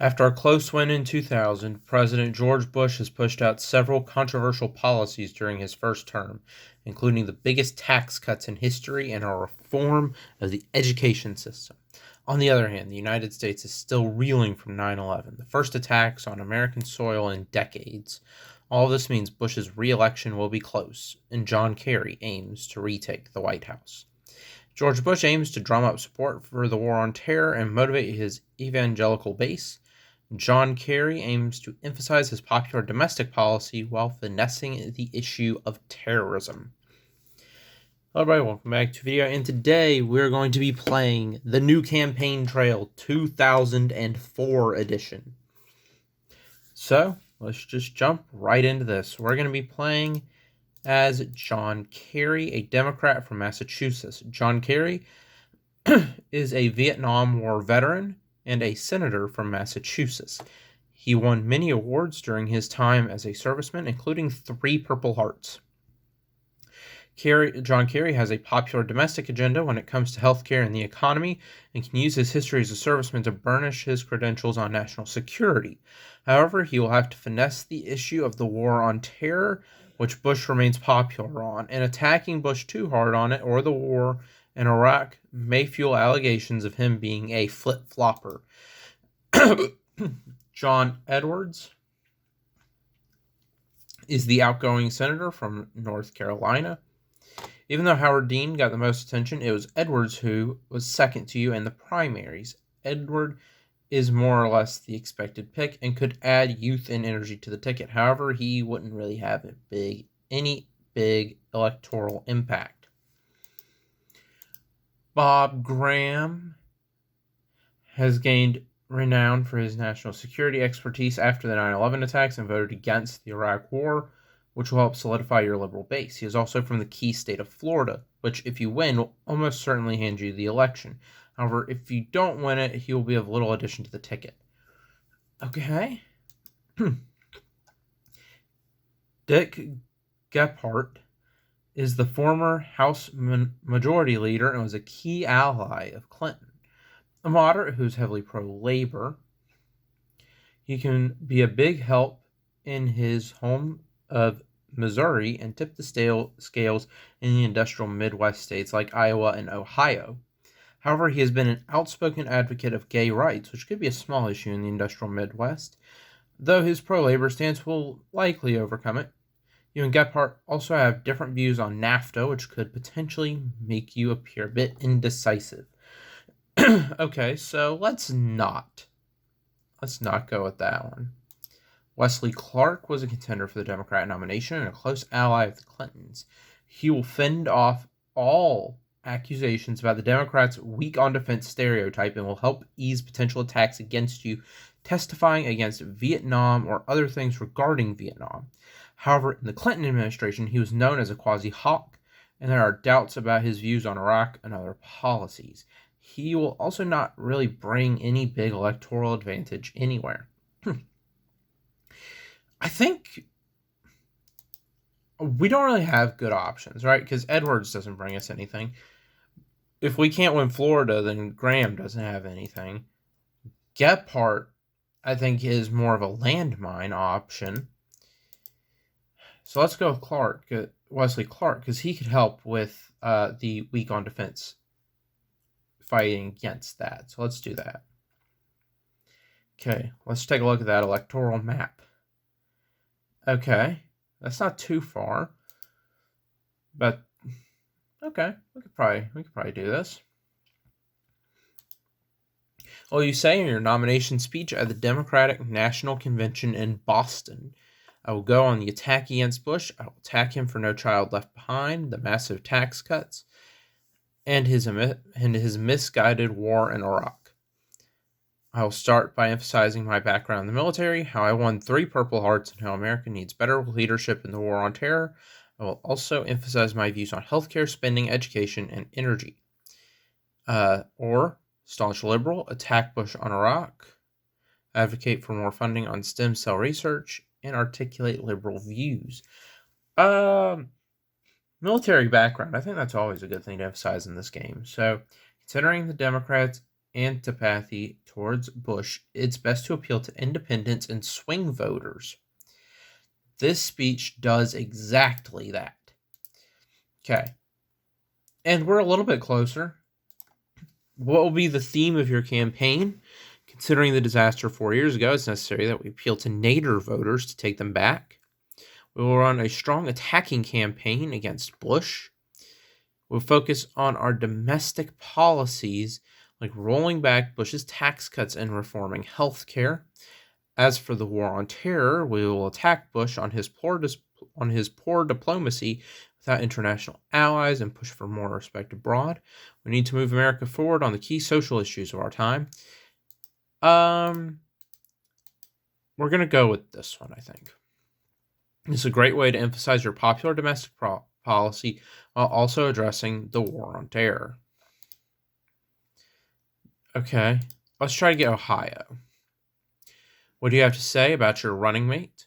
After a close win in 2000, President George Bush has pushed out several controversial policies during his first term, including the biggest tax cuts in history and a reform of the education system. On the other hand, the United States is still reeling from 9/11, the first attacks on American soil in decades. All this means Bush's re-election will be close, and John Kerry aims to retake the White House. George Bush aims to drum up support for the war on terror and motivate his evangelical base. John Kerry aims to emphasize his popular domestic policy while finessing the issue of terrorism. Hello everybody, welcome back to the video, and today we're going to be playing the new Campaign Trail 2004 edition. So, let's just jump right into this. We're going to be playing as John Kerry, a Democrat from Massachusetts. John Kerry is a Vietnam War veteran and a senator from Massachusetts. He won many awards during his time as a serviceman, including 3 Purple Hearts. John Kerry has a popular domestic agenda when it comes to healthcare and the economy, and can use his history as a serviceman to burnish his credentials on national security. However, he will have to finesse the issue of the war on terror, which Bush remains popular on, and attacking Bush too hard on it or the war in Iraq may fuel allegations of him being a flip-flopper. John Edwards is the outgoing senator from North Carolina. Even though Howard Dean got the most attention, it was Edwards who was second to you in the primaries. Edward is more or less the expected pick and could add youth and energy to the ticket. However, he wouldn't really have any big electoral impact. Bob Graham has gained renown for his national security expertise after the 9/11 attacks and voted against the Iraq War, which will help solidify your liberal base. He is also from the key state of Florida, which, if you win, will almost certainly hand you the election. However, if you don't win it, he will be of little addition to the ticket. Okay. Dick Gephardt is the former House Majority Leader and was a key ally of Clinton. A moderate who's heavily pro-labor, he can be a big help in his home of Missouri and tip the scales in the industrial Midwest states like Iowa and Ohio. However, he has been an outspoken advocate of gay rights, which could be a small issue in the industrial Midwest, though his pro-labor stance will likely overcome it. You and Gephardt also have different views on NAFTA, which could potentially make you appear a bit indecisive. Okay, so let's not go with that one. Wesley Clark was a contender for the Democrat nomination and a close ally of the Clintons. He will fend off all accusations about the Democrats' weak on defense stereotype and will help ease potential attacks against you, testifying against Vietnam or other things regarding Vietnam. However, in the Clinton administration, he was known as a quasi-hawk, and there are doubts about his views on Iraq and other policies. He will also not really bring any big electoral advantage anywhere. I think we don't really have good options, right? Because Edwards doesn't bring us anything. If we can't win Florida, then Graham doesn't have anything. Gephardt, I think, is more of a landmine option. So let's go with Wesley Clark, because he could help with the weak on defense fighting against that. So let's do that. Okay, let's take a look at that electoral map. Okay, that's not too far, but okay, we could probably do this. Well, you say in your nomination speech at the Democratic National Convention in Boston, I will go on the attack against Bush. I will attack him for No Child Left Behind, the massive tax cuts, and his misguided war in Iraq. I will start by emphasizing my background in the military, how I won 3 Purple Hearts, and how America needs better leadership in the war on terror. I will also emphasize my views on healthcare, spending, education, and energy. Or staunch liberal, attack Bush on Iraq, advocate for more funding on stem cell research, and articulate liberal views. Military background, I think that's always a good thing to emphasize in this game. So, considering the Democrats antipathy towards Bush, it's best to appeal to independents and swing voters. This speech does exactly that. Okay. And we're a little bit closer. What will be the theme of your campaign? Considering the disaster 4 years ago, it's necessary that we appeal to Nader voters to take them back. We will run a strong attacking campaign against Bush. We'll focus on our domestic policies, like rolling back Bush's tax cuts and reforming health care. As for the war on terror, we will attack Bush on his poor diplomacy without international allies and push for more respect abroad. We need to move America forward on the key social issues of our time. We're going to go with this one, I think. It's a great way to emphasize your popular domestic policy while also addressing the war on terror. Okay, let's try to get Ohio. What do you have to say about your running mate?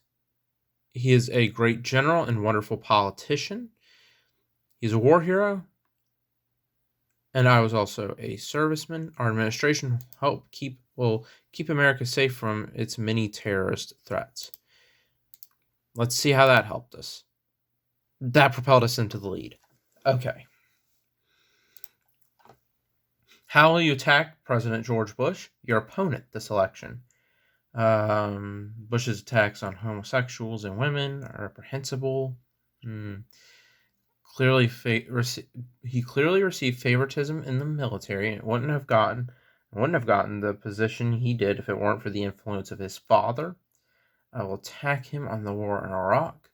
He is a great general and wonderful politician. He's a war hero. And I was also a serviceman. Our administration will keep America safe from its many terrorist threats. Let's see how that helped us. That propelled us into the lead. Okay. How will you attack President George Bush, your opponent, this election? Bush's attacks on homosexuals and women are reprehensible. He clearly received favoritism in the military and wouldn't have gotten the position he did if it weren't for the influence of his father. I will attack him on the war in Iraq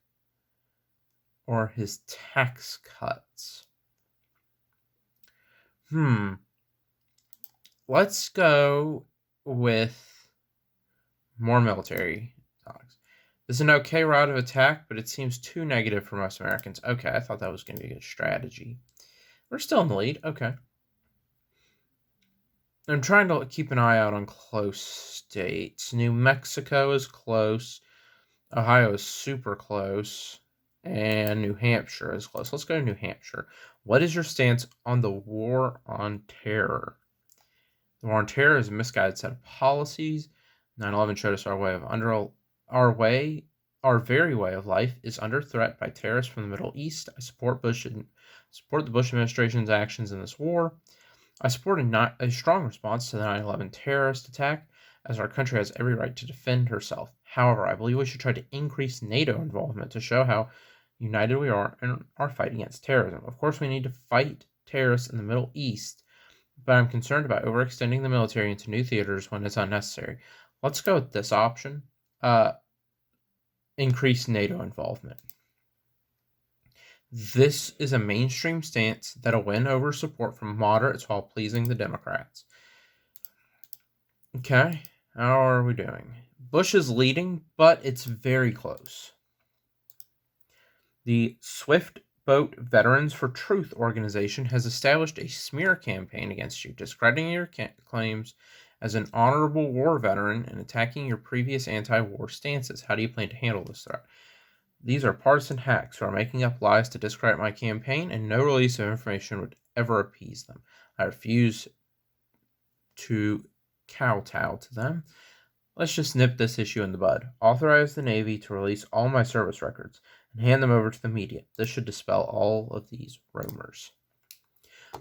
or his tax cuts. Let's go with more military talks. This is an okay route of attack, but it seems too negative for most Americans. Okay, I thought that was going to be a good strategy. We're still in the lead. Okay. I'm trying to keep an eye out on close states. New Mexico is close. Ohio is super close. And New Hampshire is close. Let's go to New Hampshire. What is your stance on the war on terror? The war on terror is a misguided set of policies. 9/11 showed us our very way of life is under threat by terrorists from the Middle East. I support the Bush administration's actions in this war. I support a strong response to the 9/11 terrorist attack, as our country has every right to defend herself. However, I believe we should try to increase NATO involvement to show how united we are in our fight against terrorism. Of course, we need to fight terrorists in the Middle East, but I'm concerned about overextending the military into new theaters when it's unnecessary. Let's go with this option. Increase NATO involvement. This is a mainstream stance that'll win over support from moderates while pleasing the Democrats. Okay, how are we doing? Bush is leading, but it's very close. The Swift Boat Veterans for Truth organization has established a smear campaign against you, discrediting your claims as an honorable war veteran and attacking your previous anti-war stances. How do you plan to handle this threat? These are partisan hacks who are making up lies to discredit my campaign, and no release of information would ever appease them. I refuse to kowtow to them. Let's just nip this issue in the bud. Authorize the Navy to release all my service records and hand them over to the media. This should dispel all of these rumors.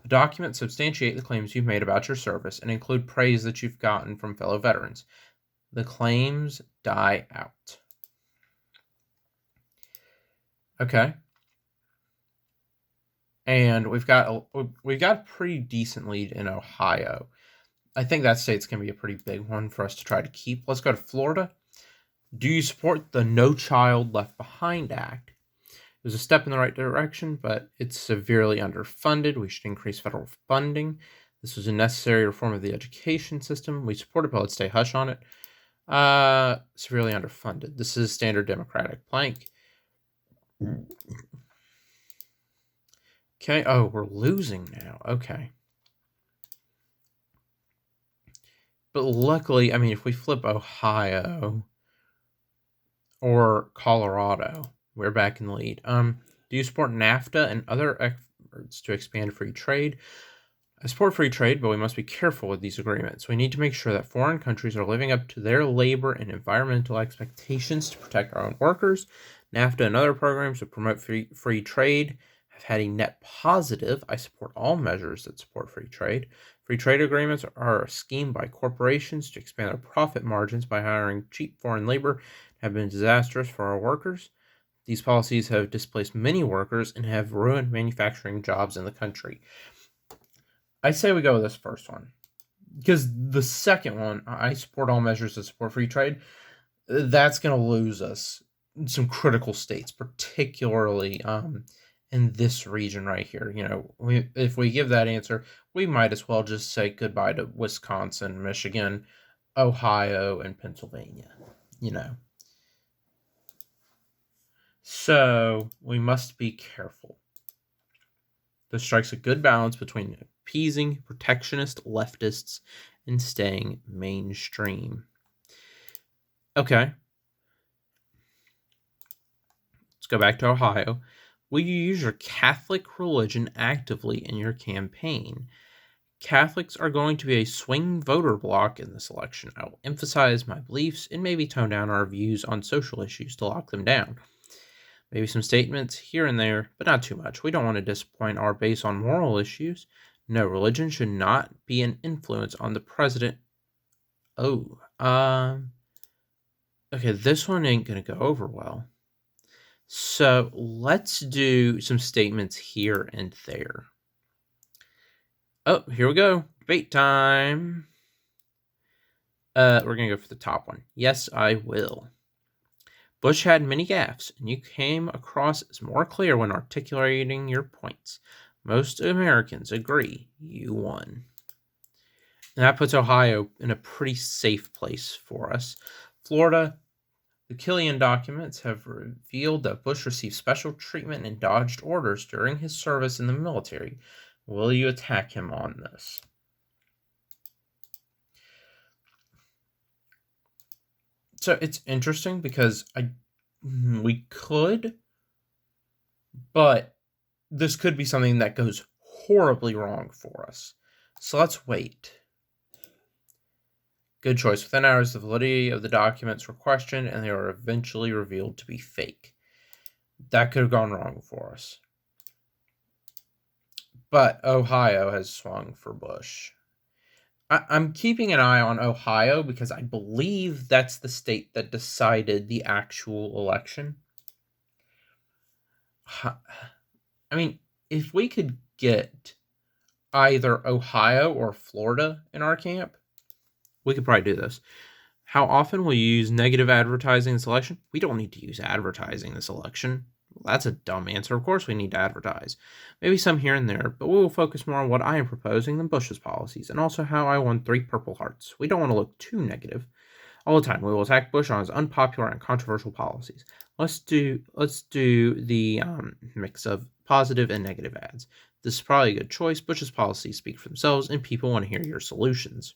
The documents substantiate the claims you've made about your service and include praise that you've gotten from fellow veterans. The claims die out. Okay. And we've got a pretty decent lead in Ohio. I think that state's going to be a pretty big one for us to try to keep. Let's go to Florida. Do you support the No Child Left Behind Act? It was a step in the right direction, but it's severely underfunded. We should increase federal funding. This was a necessary reform of the education system. We support it, but let's stay hush on it. Severely underfunded. This is a standard Democratic plank. Okay. Oh, we're losing now. Okay. But luckily, I mean, if we flip Ohio or Colorado, we're back in the lead. Do you support NAFTA and other efforts to expand free trade? I support free trade, but we must be careful with these agreements. We need to make sure that foreign countries are living up to their labor and environmental expectations to protect our own workers. NAFTA and other programs that promote free trade have had a net positive. I support all measures that support free trade. Free trade agreements are a scheme by corporations to expand their profit margins by hiring cheap foreign labor, have been disastrous for our workers. These policies have displaced many workers and have ruined manufacturing jobs in the country. I say we go with this first one. Because the second one, I support all measures to support free trade, that's going to lose us in some critical states, particularly in this region right here. If we give that answer, we might as well just say goodbye to Wisconsin, Michigan, Ohio, and Pennsylvania. So we must be careful. This strikes a good balance between appeasing protectionist leftists and staying mainstream. Okay. Let's go back to Ohio. Will you use your Catholic religion actively in your campaign? Catholics are going to be a swing voter bloc in this election. I will emphasize my beliefs and maybe tone down our views on social issues to lock them down. Maybe some statements here and there, but not too much. We don't want to disappoint our base on moral issues. No, religion should not be an influence on the president. Okay, this one ain't going to go over well. So let's do some statements here and there. Oh, here we go. Debate time. We're going to go for the top one. Yes, I will. Bush had many gaffes, and you came across as more clear when articulating your points. Most Americans agree you won. And that puts Ohio in a pretty safe place for us. Florida, the Killian documents have revealed that Bush received special treatment and dodged orders during his service in the military. Will you attack him on this? So it's interesting because we could, but this could be something that goes horribly wrong for us. So let's wait. Good choice. Within hours, the validity of the documents were questioned, and they were eventually revealed to be fake. That could have gone wrong for us. But Ohio has swung for Bush. I'm keeping an eye on Ohio because I believe that's the state that decided the actual election. I mean, if we could get either Ohio or Florida in our camp, we could probably do this. How often will you use negative advertising this election? We don't need to use advertising this election. Well, that's a dumb answer. Of course we need to advertise. Maybe some here and there, but we will focus more on what I am proposing than Bush's policies, and also how I won 3 Purple Hearts. We don't want to look too negative. All the time, we will attack Bush on his unpopular and controversial policies. Let's do the mix of positive and negative ads. This is probably a good choice. Bush's policies speak for themselves, and people want to hear your solutions.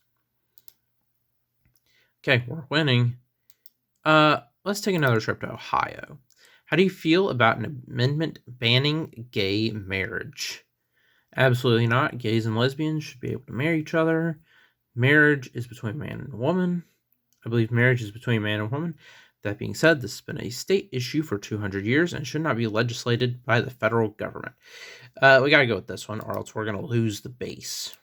Okay, we're winning. Let's take another trip to Ohio. How do you feel about an amendment banning gay marriage? Absolutely not. Gays and lesbians should be able to marry each other. Marriage is between a man and a woman. I believe marriage is between a man and a woman. That being said, this has been a state issue for 200 years and should not be legislated by the federal government. We got to go with this one, or else we're going to lose the base.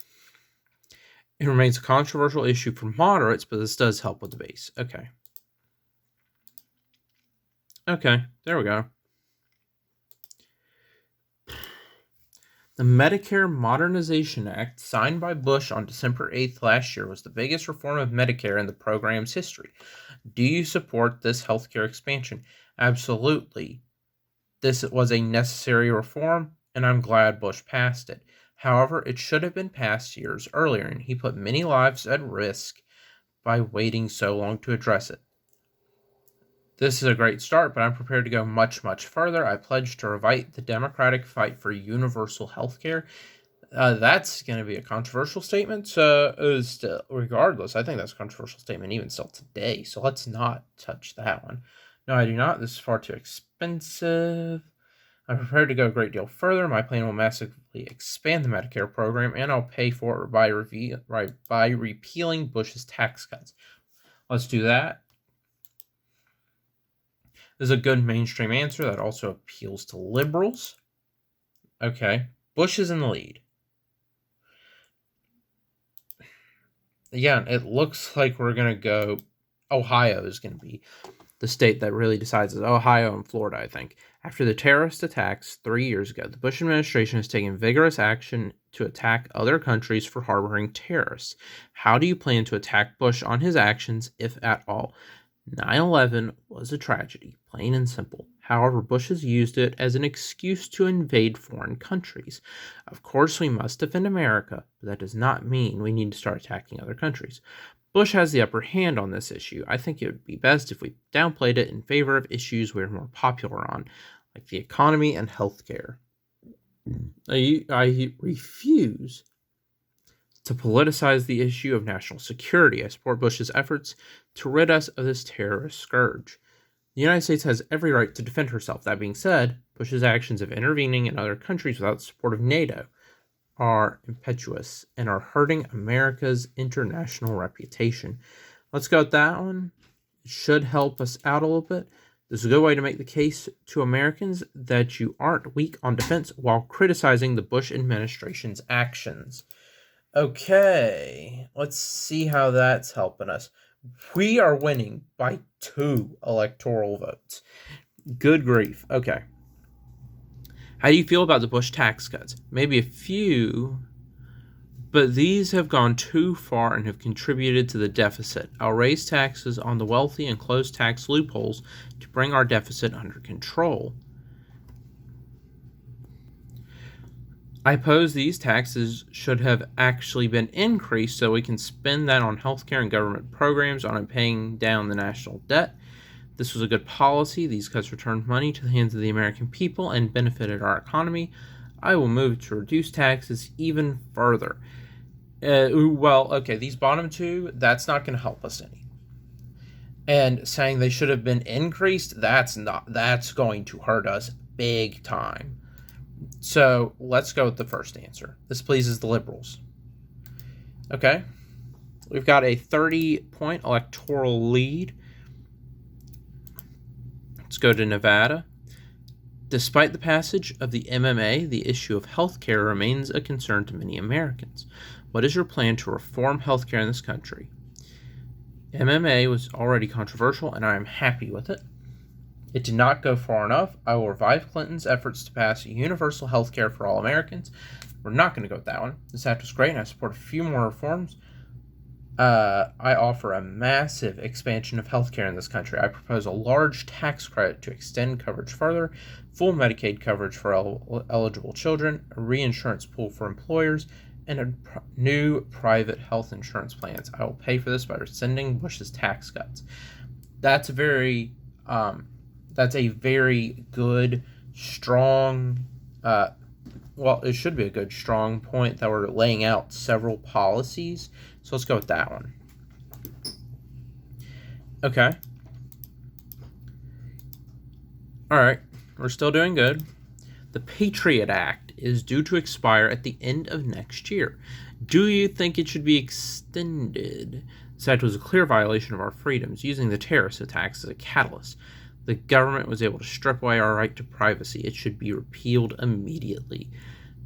It remains a controversial issue for moderates, but this does help with the base. Okay, there we go. The Medicare Modernization Act, signed by Bush on December 8th last year, was the biggest reform of Medicare in the program's history. Do you support this healthcare expansion? Absolutely. This was a necessary reform, and I'm glad Bush passed it. However, it should have been passed years earlier, and he put many lives at risk by waiting so long to address it. This is a great start, but I'm prepared to go much, much further. I pledge to revive the Democratic fight for universal health care. That's going to be a controversial statement. Still, regardless, I think that's a controversial statement even still today. So let's not touch that one. No, I do not. This is far too expensive. I'm prepared to go a great deal further. My plan will massively expand the Medicare program, and I'll pay for it by repealing Bush's tax cuts. Let's do that. This is a good mainstream answer that also appeals to liberals. Okay, Bush is in the lead. Again, it looks like we're going to go. Ohio is going to be the state that really decides is Ohio and Florida, I think. After the terrorist attacks 3 years ago, the Bush administration has taken vigorous action to attack other countries for harboring terrorists. How do you plan to attack Bush on his actions, if at all? 9/11 was a tragedy, plain and simple. However, Bush has used it as an excuse to invade foreign countries. Of course, we must defend America, but that does not mean we need to start attacking other countries. Bush has the upper hand on this issue. I think it would be best if we downplayed it in favor of issues we're more popular on, like the economy and healthcare. I refuse to politicize the issue of national security. I support Bush's efforts to rid us of this terrorist scourge. The United States has every right to defend herself. That being said, Bush's actions of intervening in other countries without the support of NATO are impetuous and are hurting America's international reputation. Let's go with that one. It should help us out a little bit. This is a good way to make the case to Americans that you aren't weak on defense while criticizing the Bush administration's actions. Okay, let's see how that's helping us. We are winning by 2 electoral votes. Good grief. Okay. How do you feel about the Bush tax cuts? Maybe a few, but these have gone too far and have contributed to the deficit. I'll raise taxes on the wealthy and close tax loopholes to bring our deficit under control. I oppose these taxes should have actually been increased so we can spend that on healthcare and government programs, on paying down the national debt. This was a good policy. These cuts returned money to the hands of the American people and benefited our economy. I will move to reduce taxes even further. These bottom two, that's not going to help us any. And saying they should have been increased, that's going to hurt us big time. So let's go with the first answer. This pleases the liberals. Okay. We've got a 30-point electoral lead. Let's go to Nevada. Despite the passage of the MMA, the issue of healthcare remains a concern to many Americans. What is your plan to reform healthcare in this country? MMA was already controversial, and I am happy with it. It did not go far enough. I will revive Clinton's efforts to pass universal health care for all Americans. We're not going to go with that one. This act was great, and I support a few more reforms. I offer a massive expansion of health care in this country. I propose a large tax credit to extend coverage further, full Medicaid coverage for eligible children, a reinsurance pool for employers, and new private health insurance plans. I will pay for this by rescinding Bush's tax cuts. That's a very good, strong, it should be a good, strong point that we're laying out several policies. So let's go with that one. Okay. All right. We're still doing good. The Patriot Act is due to expire at the end of next year. Do you think it should be extended? This act was a clear violation of our freedoms, using the terrorist attacks as a catalyst. The government was able to strip away our right to privacy. It should be repealed immediately.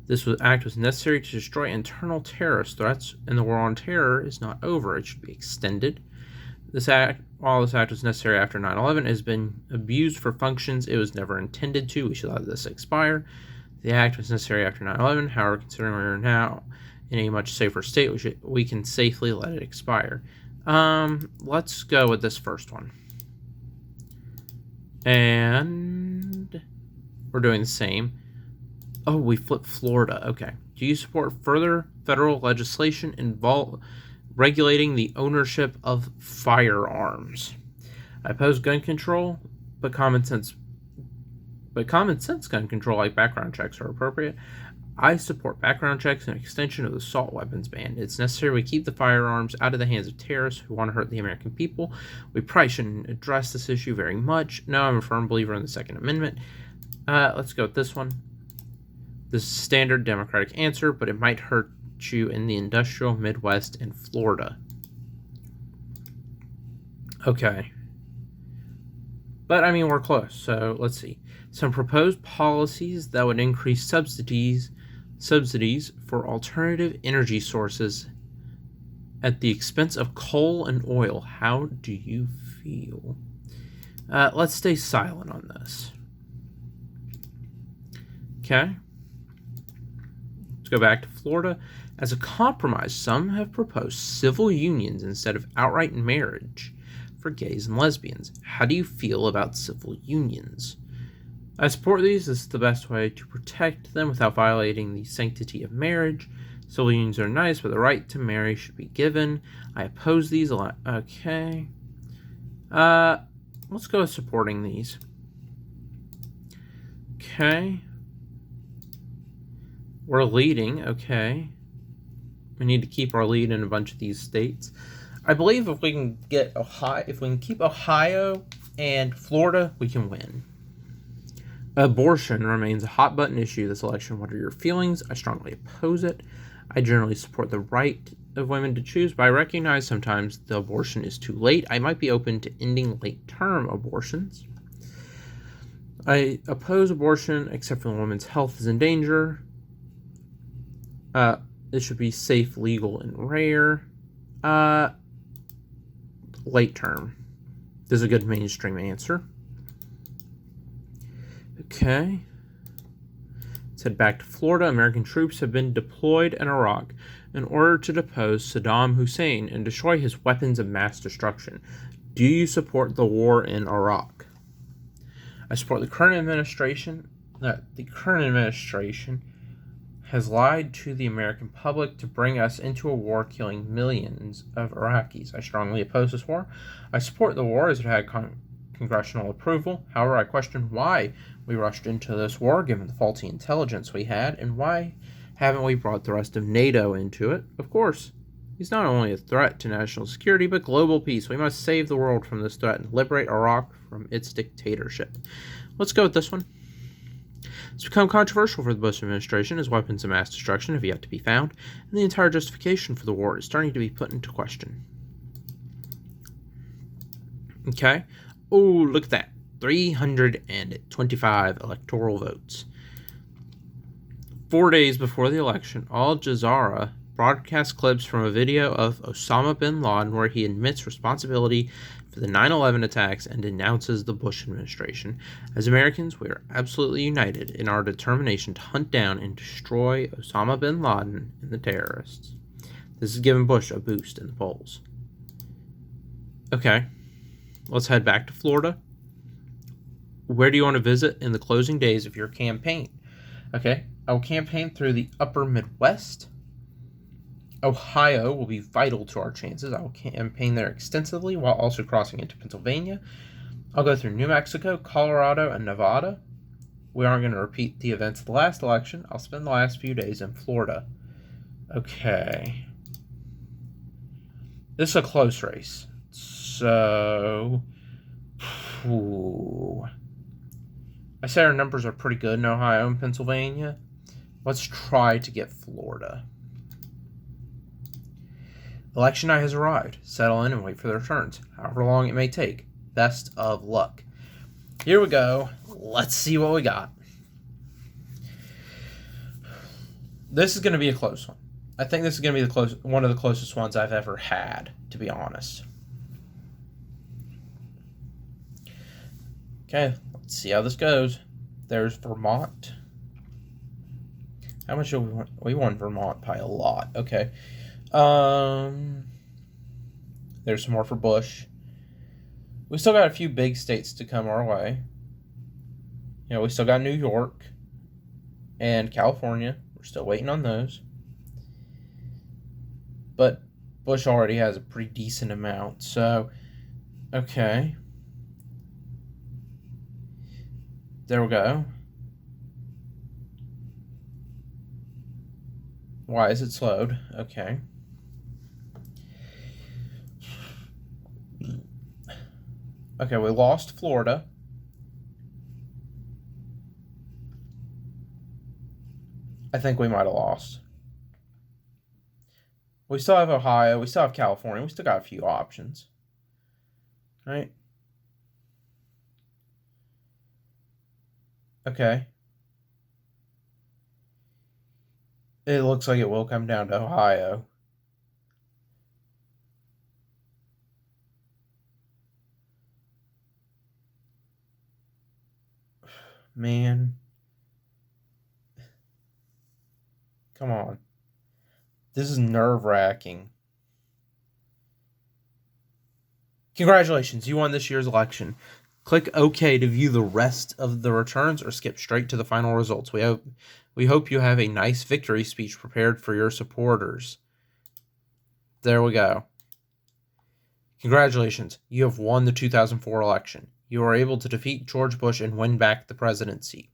This act was necessary to destroy internal terrorist threats, and the war on terror is not over. It should be extended. While this act was necessary after 9/11, has been abused for functions it was never intended to. We should let this expire. The act was necessary after 9/11. However, considering we are now in a much safer state, we can safely let it expire. Let's go with this first one. And we're doing the same. Oh, we flipped Florida. Okay. Do you support further federal legislation regulating the ownership of firearms? I oppose gun control, but common sense gun control like background checks are appropriate. I support background checks and extension of the assault weapons ban. It's necessary we keep the firearms out of the hands of terrorists who want to hurt the American people. We probably shouldn't address this issue very much. No, I'm a firm believer in the Second Amendment. Let's go with this one. This is a standard Democratic answer, but it might hurt you in the industrial Midwest and Florida. Okay. But, I mean, we're close, so let's see. Some proposed policies that would increase subsidies for alternative energy sources at the expense of coal and oil. How do you feel? Let's stay silent on this. Okay. Let's go back to Florida. As a compromise, some have proposed civil unions instead of outright marriage for gays and lesbians. How do you feel about civil unions? I support these. This is the best way to protect them without violating the sanctity of marriage. Civil unions are nice, but the right to marry should be given. I oppose these a lot. Okay. Let's go with supporting these. Okay. We're leading. Okay. We need to keep our lead in a bunch of these states. I believe if we can keep Ohio and Florida, we can win. Abortion remains a hot button issue this election. What are your feelings? I strongly oppose it. I generally support the right of women to choose, but I recognize sometimes the abortion is too late. I might be open to ending late-term abortions. I oppose abortion except when a woman's health is in danger. It should be safe, legal, and rare. Late term. This is a good mainstream answer. Okay. Let's head back to Florida. American troops have been deployed in Iraq in order to depose Saddam Hussein and destroy his weapons of mass destruction. Do you support the war in Iraq? I support the current administration. The current administration has lied to the American public to bring us into a war killing millions of Iraqis. I strongly oppose this war. I support the war as it had congressional approval. However, I question why we rushed into this war given the faulty intelligence we had, and why haven't we brought the rest of NATO into it? Of course, he's not only a threat to national security, but global peace. We must save the world from this threat and liberate Iraq from its dictatorship. Let's go with this one. It's become controversial for the Bush administration as weapons of mass destruction have yet to be found, and the entire justification for the war is starting to be put into question. Okay. Oh, look at that. 325 electoral votes. 4 days before the election, Al Jazeera broadcast clips from a video of Osama bin Laden where he admits responsibility for the 9/11 attacks and denounces the Bush administration. As Americans, we are absolutely united in our determination to hunt down and destroy Osama bin Laden and the terrorists. This has given Bush a boost in the polls. Okay, let's head back to Florida. Where do you want to visit in the closing days of your campaign? Okay, I will campaign through the upper Midwest. Ohio will be vital to our chances. I will campaign there extensively while also crossing into Pennsylvania. I'll go through New Mexico, Colorado, and Nevada. We aren't going to repeat the events of the last election. I'll spend the last few days in Florida. Okay. This is a close race. So, I say our numbers are pretty good in Ohio and Pennsylvania. Let's try to get Florida. Election night has arrived. Settle in and wait for their turns, however long it may take. Best of luck. Here we go. Let's see what we got. This is going to be a close one. I think this is going to be one of the closest ones I've ever had, to be honest. Okay, let's see how this goes. There's Vermont. How much do we want? We won Vermont by a lot. Okay. There's some more for Bush. We still got a few big states to come our way. You know, we still got New York and California. We're still waiting on those. But Bush already has a pretty decent amount. So, okay. There we go. Why is it slowed? Okay. Okay, we lost Florida. think we might have lost. We still have Ohio. We still have California. We still got a few options. Right? Okay. It looks like it will come down to Ohio. Man. Come on. This is nerve-wracking. Congratulations, you won this year's election. Click OK to view the rest of the returns or skip straight to the final results. We hope you have a nice victory speech prepared for your supporters. There we go. Congratulations, you have won the 2004 election. You are able to defeat George Bush and win back the presidency.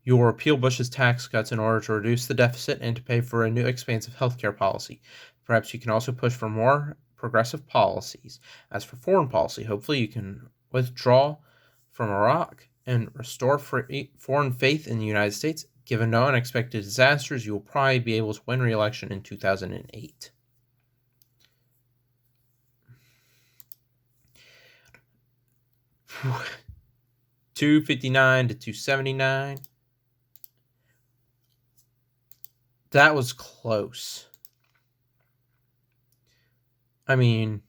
You will repeal Bush's tax cuts in order to reduce the deficit and to pay for a new expansive healthcare policy. Perhaps you can also push for more progressive policies. As for foreign policy, hopefully you can withdraw from Iraq and restore foreign faith in the United States. Given no unexpected disasters, you will probably be able to win re-election in 2008. $259 to $279. That was close. I mean,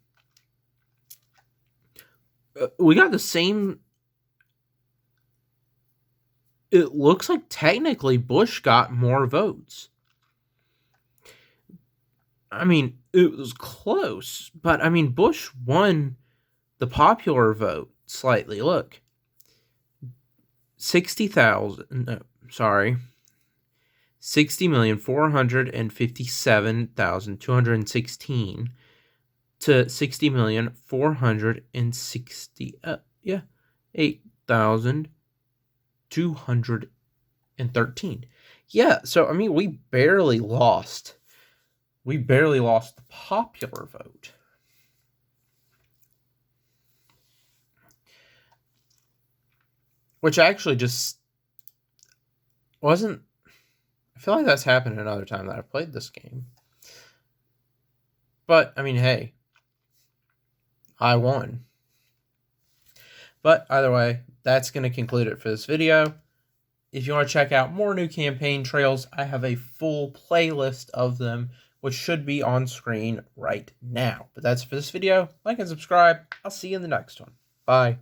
we got the same. It looks like technically Bush got more votes. I mean, it was close, but I mean, Bush won the popular vote slightly. Look, 60,457,216 to 60,468,213. Yeah, so I mean, we barely lost. We barely lost the popular vote. Which actually just wasn't. I feel like that's happened another time that I've played this game. But, I mean, hey. I won. But, either way, that's going to conclude it for this video. If you want to check out more new campaign trails, I have a full playlist of them, which should be on screen right now. But that's for this video. Like and subscribe. I'll see you in the next one. Bye.